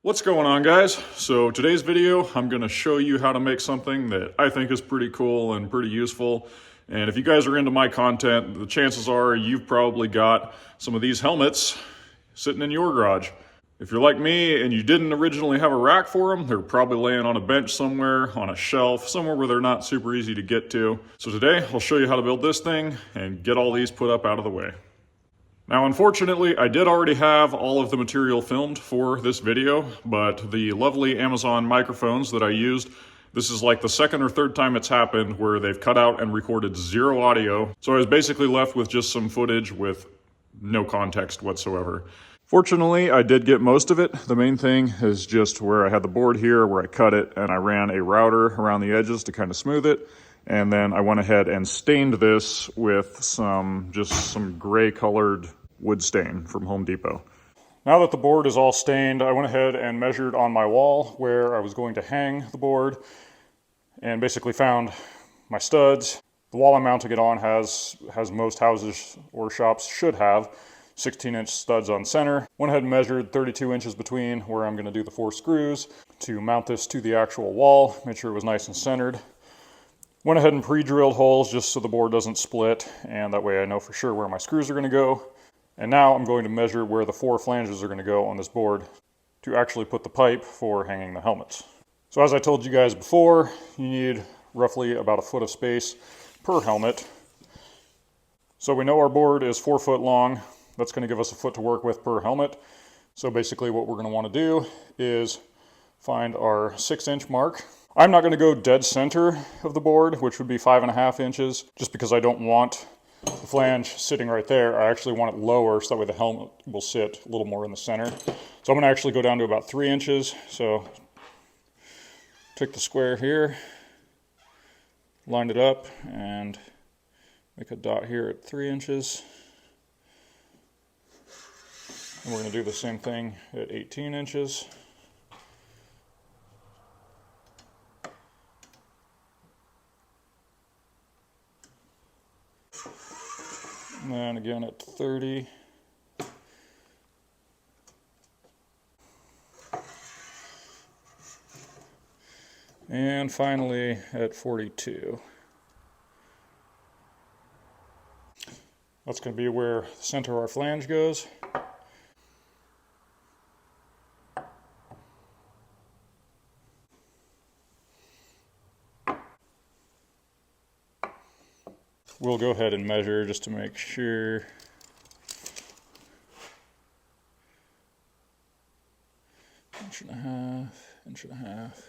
What's going on, guys? So today's video, I'm going to show you how to make something that I think is pretty cool and pretty useful. And if you guys are into my content, the chances are you've probably got some of these helmets sitting in your garage. If you're like me and you didn't originally have a rack for them, they're probably laying on a bench somewhere, on a shelf, somewhere where they're not super easy to get to. So today, I'll show you how to build this thing and get all these put up out of the way. Now, unfortunately, I did already have all of the material filmed for this video, but the lovely Amazon microphones that I used, this is like the second or third time it's happened where they've cut out and recorded zero audio. So I was basically left with just some footage with no context whatsoever. Fortunately, I did get most of it. The main thing is just where I had the board here, where I cut it, and I ran a router around the edges to kind of smooth it. And then I went ahead and stained this with some gray colored wood stain from Home Depot. Now that the board is all stained, I went ahead and measured on my wall where I was going to hang the board and basically found my studs. The wall I'm mounting it on has most houses or shops should have 16-inch studs on center. Went ahead and measured 32 inches between where I'm going to do the 4 screws to mount this to the actual wall. Made sure it was nice and centered. Went ahead and pre-drilled holes just so the board doesn't split, and that way I know for sure where my screws are going to go. And now I'm going to measure where the 4 flanges are going to go on this board to actually put the pipe for hanging the helmets. So as I told you guys before, you need roughly about a foot of space per helmet. So we know our board is 4 foot long. That's going to give us a foot to work with per helmet. So basically what we're going to want to do is find our 6-inch mark. I'm not going to go dead center of the board, which would be 5.5 inches, just because I don't want the flange sitting right there. I actually want it lower so that way the helmet will sit a little more in the center. So I'm going to actually go down to about 3 inches. So take the square here, line it up, and make a dot here at 3 inches. And we're going to do the same thing at 18 inches. And then again at 30. And finally at 42. That's going to be where the center of our flange goes. We'll go ahead and measure just to make sure. Inch and a half, inch and a half,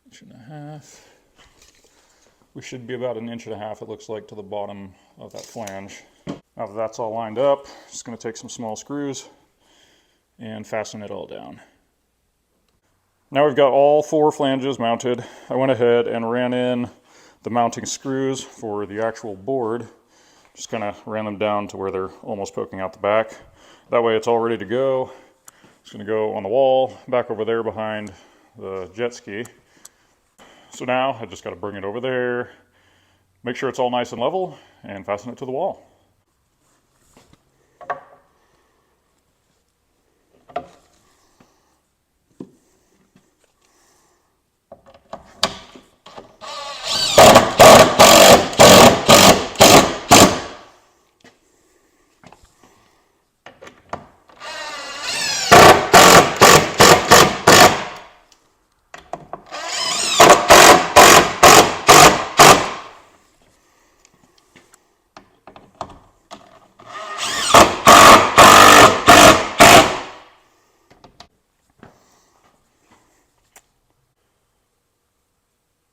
inch and a half. We should be about an inch and a half, it looks like, to the bottom of that flange. Now that that's all lined up, just going to take some small screws and fasten it all down. Now we've got all 4 flanges mounted. I went ahead and ran in the mounting screws for the actual board. Just kind of ran them down to where they're almost poking out the back. That way it's all ready to go. It's going to go on the wall, back over there behind the jet ski. So now I just got to bring it over there, make sure it's all nice and level, and fasten it to the wall.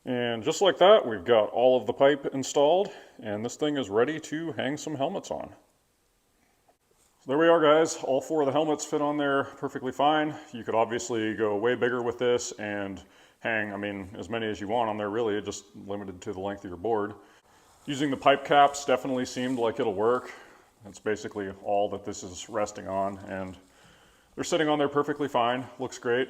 And just like that, we've got all of the pipe installed, and this thing is ready to hang some helmets on. So there we are, guys. All 4 of the helmets fit on there perfectly fine. You could obviously go way bigger with this and hang, as many as you want on there, really, just limited to the length of your board. Using the pipe caps definitely seemed like it'll work. That's basically all that this is resting on, and they're sitting on there perfectly fine. Looks great.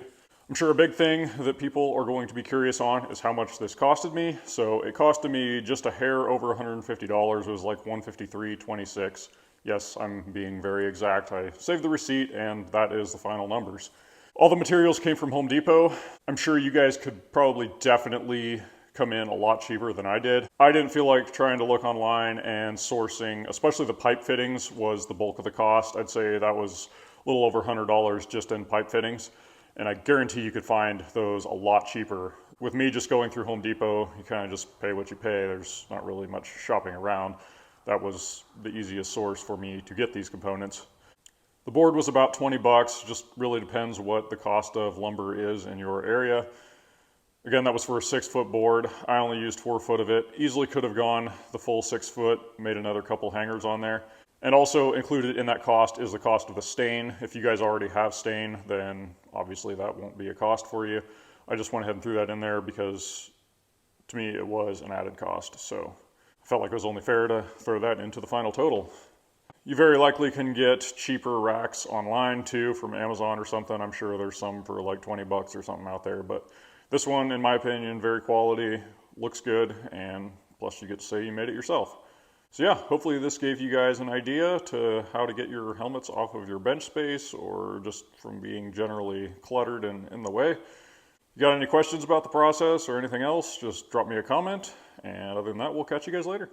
I'm sure a big thing that people are going to be curious on is how much this costed me. So it costed me just a hair over $150. It was like $153.26. Yes, I'm being very exact. I saved the receipt and that is the final numbers. All the materials came from Home Depot. I'm sure you guys could probably definitely come in a lot cheaper than I did. I didn't feel like trying to look online and sourcing, especially the pipe fittings, was the bulk of the cost. I'd say that was a little over $100 just in pipe fittings. And I guarantee you could find those a lot cheaper. With me just going through Home Depot, you kind of just pay what you pay. There's not really much shopping around. That was the easiest source for me to get these components. The board was about 20 bucks, just really depends what the cost of lumber is in your area. Again, that was for a 6-foot board. I only used 4 foot of it. Easily could have gone the full 6 foot, made another couple hangers on there. And also included in that cost is the cost of the stain. If you guys already have stain, then obviously that won't be a cost for you. I just went ahead and threw that in there because to me it was an added cost. So I felt like it was only fair to throw that into the final total. You very likely can get cheaper racks online too from Amazon or something. I'm sure there's some for like 20 bucks or something out there, but this one, in my opinion, very quality, looks good, and plus you get to say you made it yourself. So yeah, hopefully this gave you guys an idea to how to get your helmets off of your bench space or just from being generally cluttered and in the way. You got any questions about the process or anything else, just drop me a comment, and other than that, we'll catch you guys later.